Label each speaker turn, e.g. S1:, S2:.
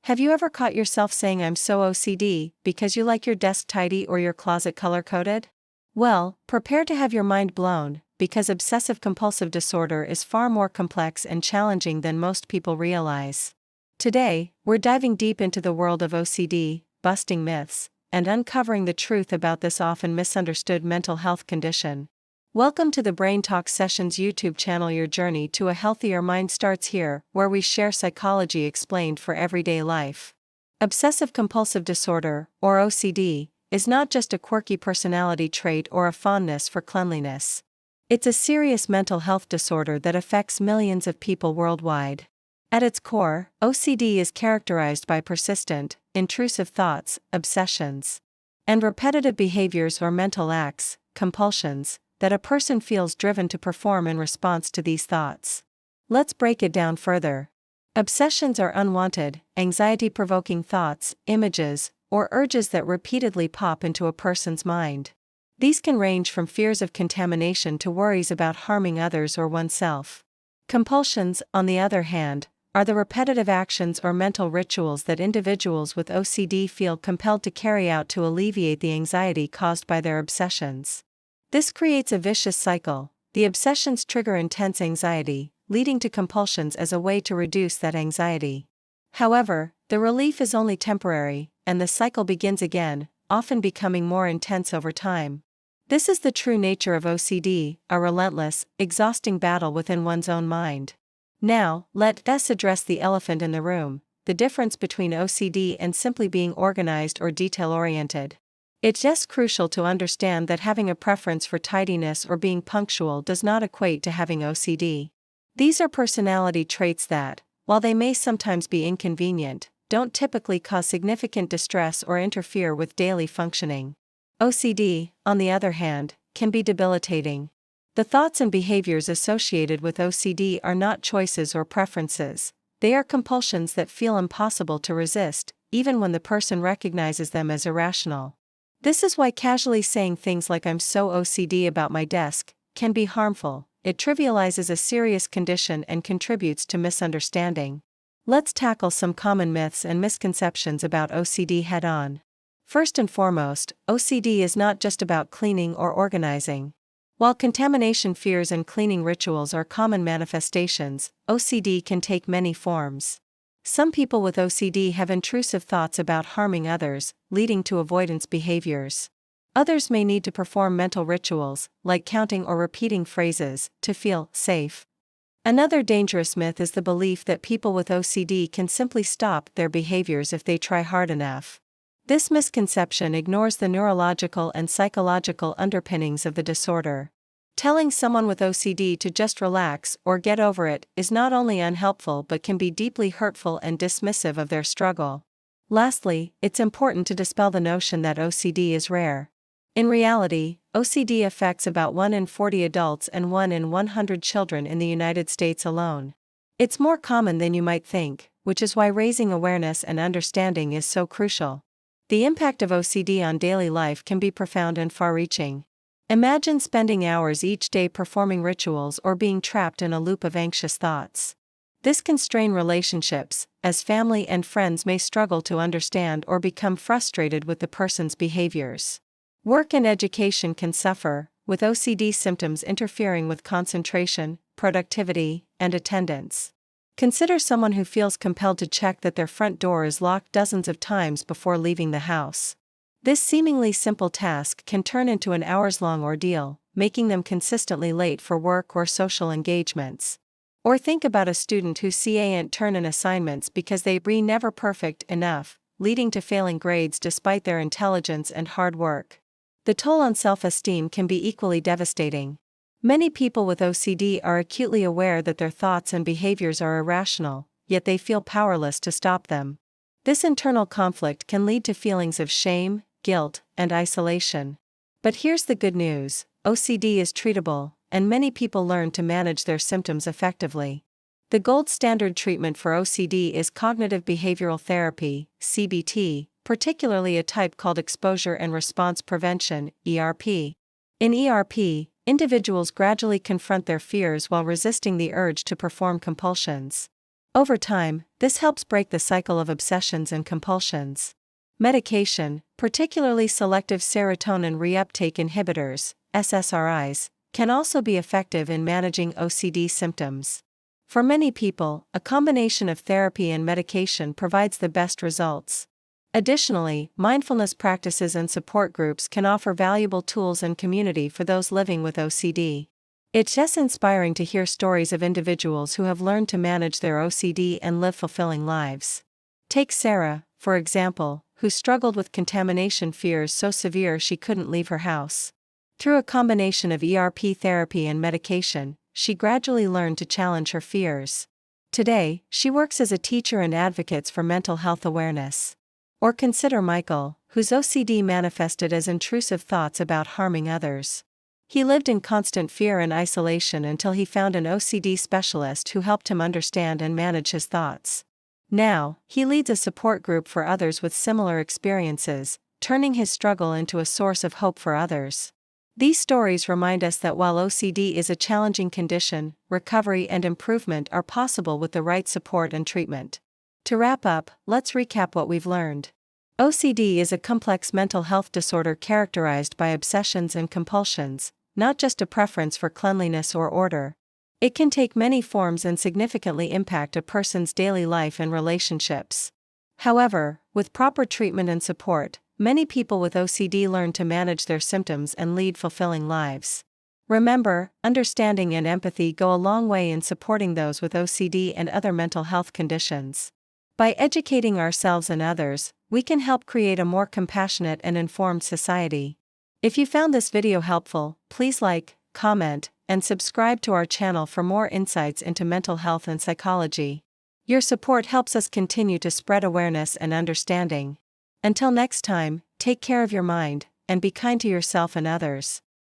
S1: Have you ever caught yourself saying I'm so OCD because you like your desk tidy or your closet color-coded? Well, prepare to have your mind blown, because obsessive-compulsive disorder is far more complex and challenging than most people realize. Today, we're diving deep into the world of OCD, busting myths, and uncovering the truth about this often misunderstood mental health condition. Welcome to the Brain Talk Sessions YouTube channel. Your journey to a healthier mind starts here, where we share psychology explained for everyday life. Obsessive-compulsive disorder, or OCD, is not just a quirky personality trait or a fondness for cleanliness. It's a serious mental health disorder that affects millions of people worldwide. At its core, OCD is characterized by persistent, intrusive thoughts, obsessions, and repetitive behaviors or mental acts, compulsions, that a person feels driven to perform in response to these thoughts. Let's break it down further. Obsessions are unwanted, anxiety-provoking thoughts, images, or urges that repeatedly pop into a person's mind. These can range from fears of contamination to worries about harming others or oneself. Compulsions, on the other hand, are the repetitive actions or mental rituals that individuals with OCD feel compelled to carry out to alleviate the anxiety caused by their obsessions. This creates a vicious cycle. The obsessions trigger intense anxiety, leading to compulsions as a way to reduce that anxiety. However, the relief is only temporary, and the cycle begins again, often becoming more intense over time. This is the true nature of OCD, a relentless, exhausting battle within one's own mind. Now, let us address the elephant in the room: the difference between OCD and simply being organized or detail-oriented. It's just crucial to understand that having a preference for tidiness or being punctual does not equate to having OCD. These are personality traits that, while they may sometimes be inconvenient, don't typically cause significant distress or interfere with daily functioning. OCD, on the other hand, can be debilitating. The thoughts and behaviors associated with OCD are not choices or preferences. They are compulsions that feel impossible to resist, even when the person recognizes them as irrational. This is why casually saying things like "I'm so OCD about my desk" can be harmful. It trivializes a serious condition and contributes to misunderstanding. Let's tackle some common myths and misconceptions about OCD head-on. First and foremost, OCD is not just about cleaning or organizing. While contamination fears and cleaning rituals are common manifestations, OCD can take many forms. Some people with OCD have intrusive thoughts about harming others, leading to avoidance behaviors. Others may need to perform mental rituals, like counting or repeating phrases, to feel safe. Another dangerous myth is the belief that people with OCD can simply stop their behaviors if they try hard enough. This misconception ignores the neurological and psychological underpinnings of the disorder. Telling someone with OCD to just relax or get over it is not only unhelpful but can be deeply hurtful and dismissive of their struggle. Lastly, it's important to dispel the notion that OCD is rare. In reality, OCD affects about 1 in 40 adults and 1 in 100 children in the United States alone. It's more common than you might think, which is why raising awareness and understanding is so crucial. The impact of OCD on daily life can be profound and far-reaching. Imagine spending hours each day performing rituals or being trapped in a loop of anxious thoughts. This can strain relationships, as family and friends may struggle to understand or become frustrated with the person's behaviors. Work and education can suffer, with OCD symptoms interfering with concentration, productivity, and attendance. Consider someone who feels compelled to check that their front door is locked dozens of times before leaving the house. This seemingly simple task can turn into an hours-long ordeal, making them consistently late for work or social engagements. Or think about a student who can't turn in assignments because they were never perfect enough, leading to failing grades despite their intelligence and hard work. The toll on self-esteem can be equally devastating. Many people with OCD are acutely aware that their thoughts and behaviors are irrational, yet they feel powerless to stop them. This internal conflict can lead to feelings of shame, guilt, and isolation. But here's the good news: OCD is treatable, and many people learn to manage their symptoms effectively. The gold standard treatment for OCD is cognitive behavioral therapy, CBT, particularly a type called exposure and response prevention, ERP. In ERP, individuals gradually confront their fears while resisting the urge to perform compulsions. Over time, this helps break the cycle of obsessions and compulsions. Medication, particularly selective serotonin reuptake inhibitors, SSRIs, can also be effective in managing OCD symptoms. For many people, a combination of therapy and medication provides the best results. Additionally, mindfulness practices and support groups can offer valuable tools and community for those living with OCD. It's just inspiring to hear stories of individuals who have learned to manage their OCD and live fulfilling lives. Take Sarah, for example, who struggled with contamination fears so severe she couldn't leave her house. Through a combination of ERP therapy and medication, she gradually learned to challenge her fears. Today, she works as a teacher and advocates for mental health awareness. Or consider Michael, whose OCD manifested as intrusive thoughts about harming others. He lived in constant fear and isolation until he found an OCD specialist who helped him understand and manage his thoughts. Now, he leads a support group for others with similar experiences, turning his struggle into a source of hope for others. These stories remind us that while OCD is a challenging condition, recovery and improvement are possible with the right support and treatment. To wrap up, let's recap what we've learned. OCD is a complex mental health disorder characterized by obsessions and compulsions, not just a preference for cleanliness or order. It can take many forms and significantly impact a person's daily life and relationships. However, with proper treatment and support, many people with OCD learn to manage their symptoms and lead fulfilling lives. Remember, understanding and empathy go a long way in supporting those with OCD and other mental health conditions. By educating ourselves and others, we can help create a more compassionate and informed society. If you found this video helpful, please like, comment, and subscribe to our channel for more insights into mental health and psychology. Your support helps us continue to spread awareness and understanding. Until next time, take care of your mind, and be kind to yourself and others.